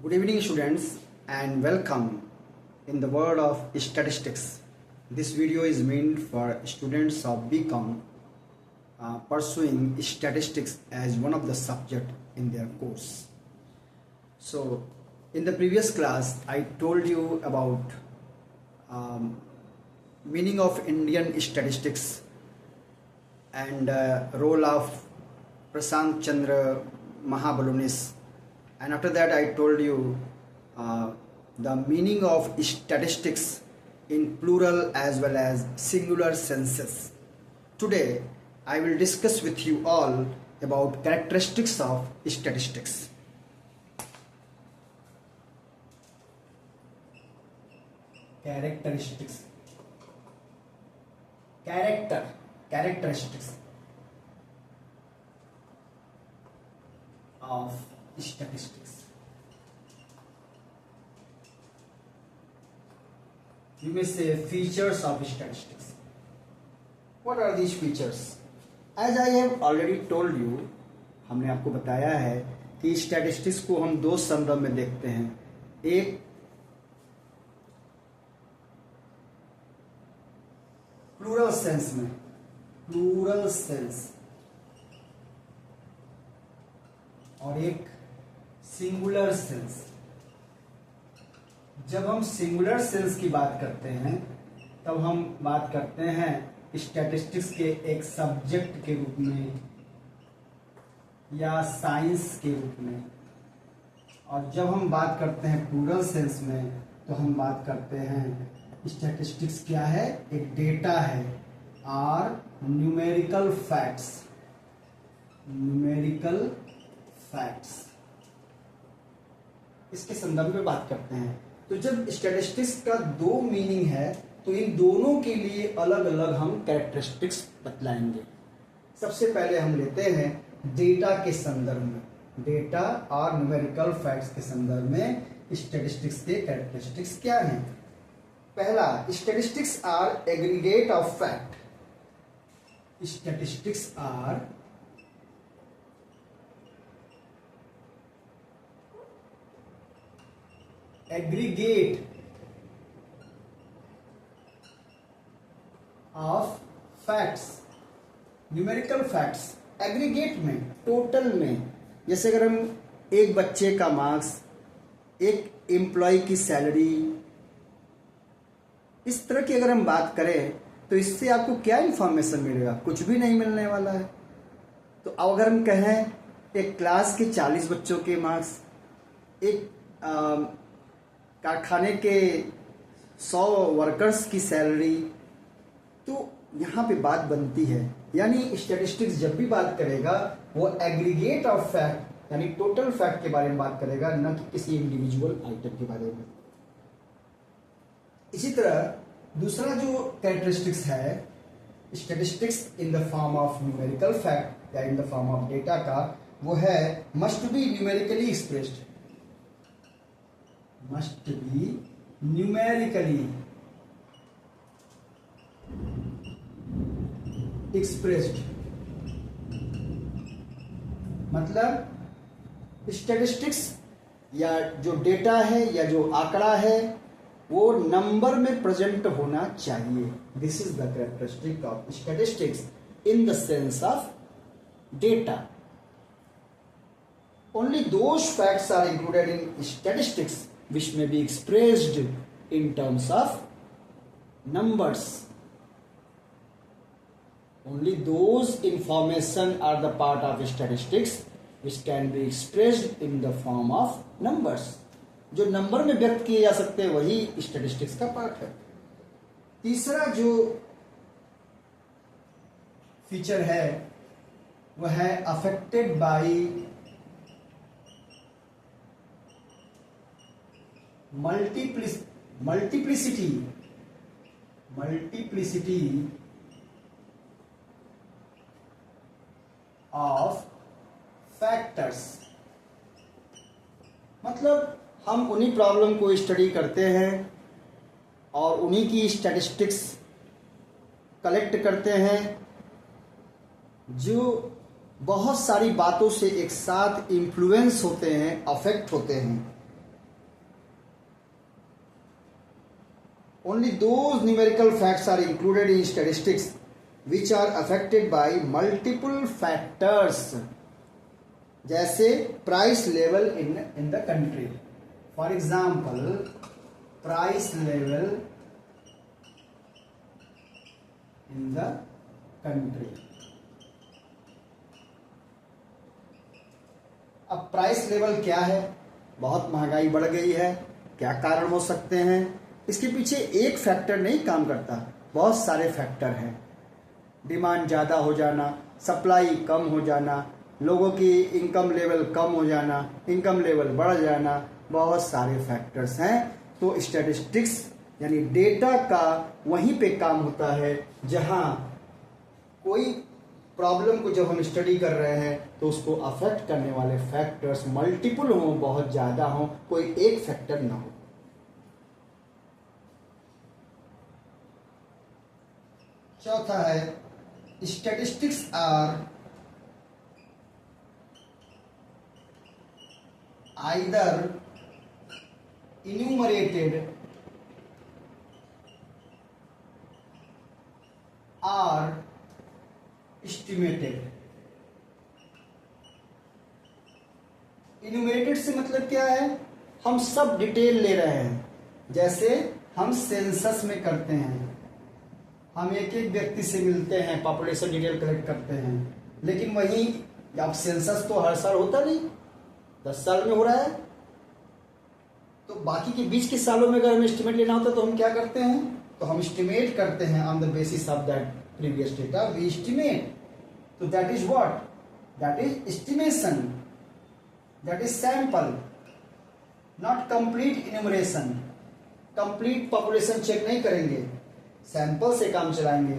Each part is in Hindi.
Good evening, students, and welcome in the world of statistics. This video is meant for students of BCom pursuing statistics as one of the subject in their course. So, in the previous class, I told you about meaning of Indian statistics and role of Prashant Chandra Mahabalonis, and after that I told you the meaning of statistics in plural as well as singular senses. Today I will discuss with you all about characteristics of statistics. Characteristics of statistics. You may say features of statistics. What are these features? As I have already told you, हमने आपको बताया है कि स्टैटिस्टिक्स को हम दो संदर्भ में देखते हैं. एक प्लूरल सेंस में, प्लूरल सेंस, और एक सिंगुलर सेंस. जब हम सिंगुलर सेंस की बात करते हैं तब हम बात करते हैं स्टैटिस्टिक्स के एक सब्जेक्ट के रूप में या साइंस के रूप में, और जब हम बात करते हैं प्लूरल सेंस में तो हम बात करते हैं स्टैटिस्टिक्स क्या है, एक डेटा है और न्यूमेरिकल फैक्ट्स. न्यूमेरिकल फैक्ट्स इसके संदर्भ में बात करते हैं. तो जब स्टैटिस्टिक्स का दो मीनिंग है तो इन दोनों के लिए अलग अलग हम कैरेक्टरिस्टिक्स बतलाएंगे. सबसे पहले हम लेते हैं डेटा के संदर्भ में. डेटा और न्यूमेरिकल फैक्ट्स के संदर्भ में स्टैटिस्टिक्स के कैरेक्टरिस्टिक्स क्या हैं. पहला, statistics are aggregate of fact. Statistics are aggregate of facts. Numerical facts aggregate में, टोटल में. जैसे अगर हम एक बच्चे का मार्क्स, एक एम्प्लॉय की सैलरी, इस तरह की अगर हम बात करें तो इससे आपको क्या इंफॉर्मेशन मिलेगा? कुछ भी नहीं मिलने वाला है. तो अब अगर हम कहें एक क्लास के 40 बच्चों के मार्क्स, एक कारखाने के 100 वर्कर्स की सैलरी, तो यहाँ पे बात बनती है. यानी स्टैटिस्टिक्स जब भी बात करेगा वो एग्रीगेट ऑफ फैक्ट यानी टोटल फैक्ट के बारे में बात करेगा, न कि किसी इंडिविजुअल आइटम के बारे में. इसी तरह दूसरा जो कैरेक्टरिस्टिक्स है statistics in the form of numerical fact या in the form of data का, वो है must be numerically expressed. must be numerically expressed. मतलब स्टैटिस्टिक्स या जो डेटा है या जो आंकड़ा है वो नंबर में प्रेजेंट होना चाहिए. This is the characteristic of statistics in the sense of data. Only those facts are included in statistics which may be expressed in terms of numbers. Only those information are the part of statistics which can be expressed in the form of numbers. जो नंबर में व्यक्त किए जा सकते हैं वही स्टैटिस्टिक्स का पार्ट है. तीसरा जो फीचर है वह है affected by multiplicity of factors. मतलब हम उन्हीं प्रॉब्लम को स्टडी करते हैं और उन्हीं की स्टैटिस्टिक्स कलेक्ट करते हैं जो बहुत सारी बातों से एक साथ इन्फ्लुएंस होते हैं, अफेक्ट होते हैं. only those numerical facts are included in statistics which are affected by multiple factors, जैसे price level in the country. For example, price level in the country. अब प्राइस लेवल क्या है? बहुत महंगाई बढ़ गई है. क्या कारण हो सकते हैं? इसके पीछे एक फैक्टर नहीं काम करता, बहुत सारे फैक्टर हैं. डिमांड ज़्यादा हो जाना, सप्लाई कम हो जाना, लोगों की इनकम लेवल कम हो जाना, इनकम लेवल बढ़ जाना, बहुत सारे फैक्टर्स हैं. तो स्टैटिस्टिक्स यानी डेटा का वहीं पे काम होता है जहां कोई प्रॉब्लम को जब हम स्टडी कर रहे हैं तो उसको अफेक्ट करने वाले फैक्टर्स मल्टीपल हों, बहुत ज़्यादा हों, कोई एक फैक्टर ना हो. चौथा है, statistics are either enumerated or estimated. enumerated से मतलब क्या है? हम सब डिटेल ले रहे हैं. जैसे हम सेंसस में करते हैं, हम एक एक व्यक्ति से मिलते हैं, पॉपुलेशन डिटेल कलेक्ट करते हैं. लेकिन वहीं अब सेंसस तो हर साल होता नहीं, 10 साल में हो रहा है. तो बाकी के बीच के सालों में अगर हमें एस्टिमेट लेना होता है तो हम क्या करते हैं? तो हम एस्टिमेट करते हैं on the basis of that previous data we estimate. तो that is what? That is estimation, that is sample, not complete enumeration. Complete population check नहीं करेंगे, सैंपल से काम चलाएंगे.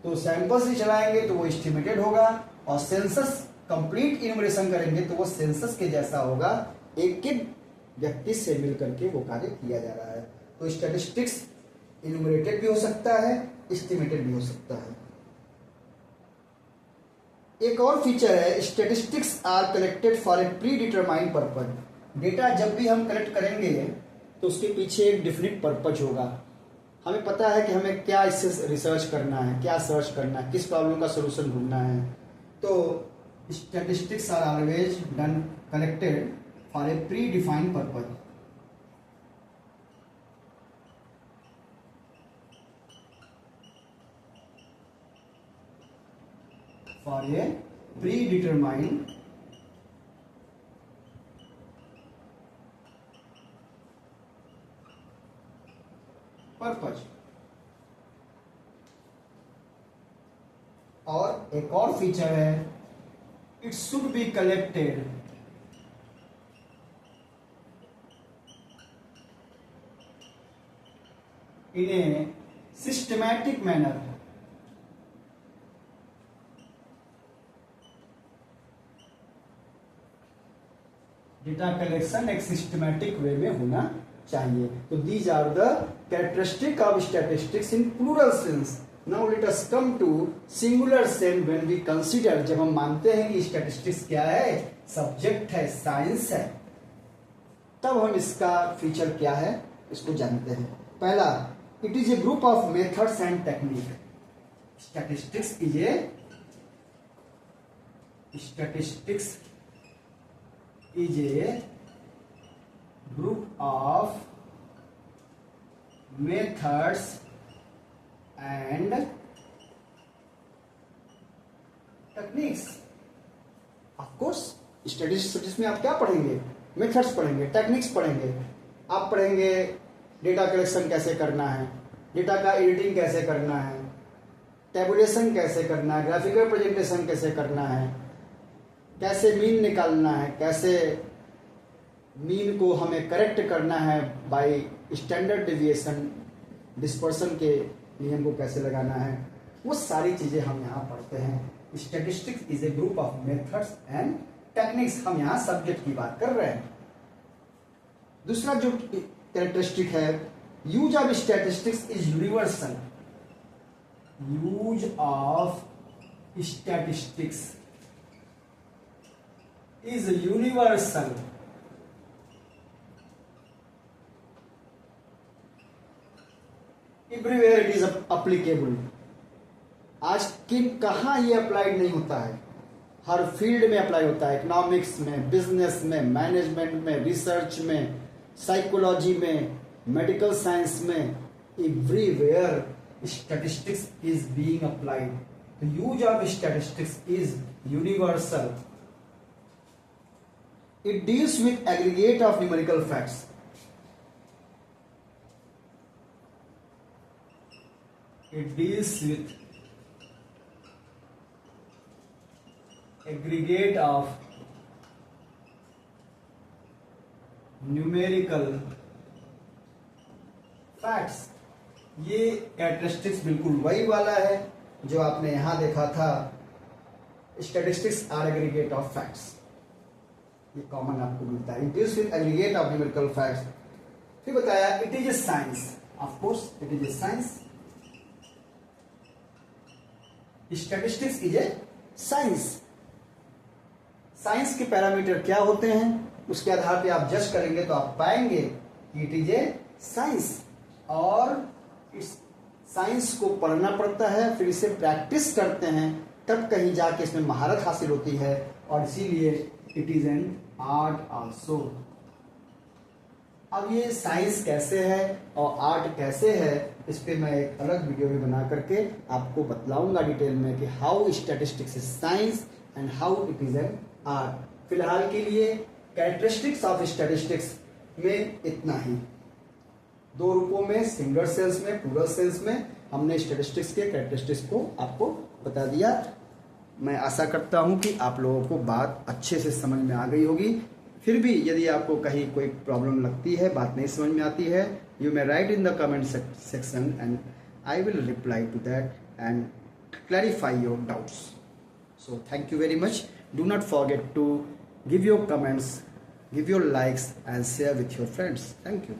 तो सैंपल से चलाएंगे तो वो एस्टिमेटेड होगा, और सेंसस कंप्लीट इन्यूमरेशन करेंगे तो वो सेंसस के जैसा होगा, एक एक व्यक्ति से मिलकर के वो कार्य किया जा रहा है. तो स्टैटिस्टिक्स इन्यूमरेटेड भी हो सकता है, एस्टिमेटेड भी हो सकता है. एक और फीचर है, statistics are collected for a pre determined purpose. Data जब भी हम कलेक्ट करेंगे तो उसके पीछे एक डिफिनिट पर्पज होगा. हमें पता है कि हमें क्या इससे रिसर्च करना है, क्या सर्च करना है, किस प्रॉब्लम का सोल्यूशन ढूंढना है. तो statistics are always done collected for a predefined purpose. For a predetermined purpose. और एक और फीचर है, it should be collected in a systematic manner. Data collection एक सिस्टमैटिक वे में होना चाहिए. तो these are the characteristic of statistics in plural sense. Now let us come to singular sense when we consider. जब हम मानते हैं कि स्टैटिस्टिक्स क्या है? सब्जेक्ट है, साइंस है, तब हम इसका फीचर क्या है इसको जानते हैं. पहला, it is A group of methods and technique. Statistics is A group of methods and techniques. Of course statistics में आप क्या पढ़ेंगे? मेथड्स पढ़ेंगे, टेक्निक्स पढ़ेंगे. आप पढ़ेंगे डेटा कलेक्शन कैसे करना है, डेटा का एडिटिंग कैसे करना है, टेबुलेशन कैसे करना है, ग्राफिकल प्रेजेंटेशन कैसे करना है, कैसे मीन निकालना है, कैसे मीन को हमें करेक्ट करना है बाय स्टैंडर्ड डेविएशन, डिस्पर्सन के नियम को कैसे लगाना है. वो सारी चीजें हम यहाँ पढ़ते हैं. Statistics is A group of methods and techniques. हम यहाँ सब्जेक्ट की बात कर रहे हैं. दूसरा जो कैरेक्टरिस्टिक है, use of statistics is universal. Use of statistics is universal. Everywhere it is applicable. आज कहाँ ये अप्लाइड नहीं होता है, हर फील्ड में अप्लाई होता है, इकोनॉमिक्स में, बिजनेस में, मैनेजमेंट में, रिसर्च में, साइकोलॉजी में, मेडिकल साइंस में, everywhere statistics is being applied. The use of statistics is universal. It deals with aggregate of numerical facts. It deals with aggregate of numerical facts. ये कैरेक्टरिस्टिक्स बिल्कुल वही वाला है जो आपने यहां देखा था, statistics are aggregate of facts. ये कॉमन आपको मिलता है। It deals with aggregate of numerical facts. फिर बताया it is a science, of course it is a science. Statistics is a science. Science के पैरामीटर क्या होते हैं, उसके आधार पे आप जज करेंगे तो आप पाएंगे कि इट इज ए साइंस। और इस साइंस को पढ़ना पड़ता है, फिर इसे प्रैक्टिस करते हैं, तब कहीं जाके इसमें महारत हासिल होती है, और इसीलिए it is an art also. अब ये साइंस कैसे है और आर्ट कैसे है, इस पे मैं एक अलग वीडियो भी बना करके आपको बतलाऊंगा डिटेल में कि how statistics is science and how it is an art. फिलहाल के लिए कैरेक्टरिस्टिक्स ऑफ स्टैटिस्टिक्स में इतना ही। दो रूपों में, सिंगुलर सेंस में, प्लूरल सेंस में, हमने स्टैटिस्टिक्स के कैरेक्टरिस्टिक्स को आपको बता दिया। मैं आशा करता हूं कि आप लोगों को बात अच्छे से समझ में आ गई होगी। फिर भी यदि आपको कहीं कोई प्रॉब्लम लगती है, बात नहीं समझ में आती है, you may write in the comment section and I will reply to that and clarify your doubts. So thank you very much. Do not forget to give your comments, give your likes and share with your friends. Thank you.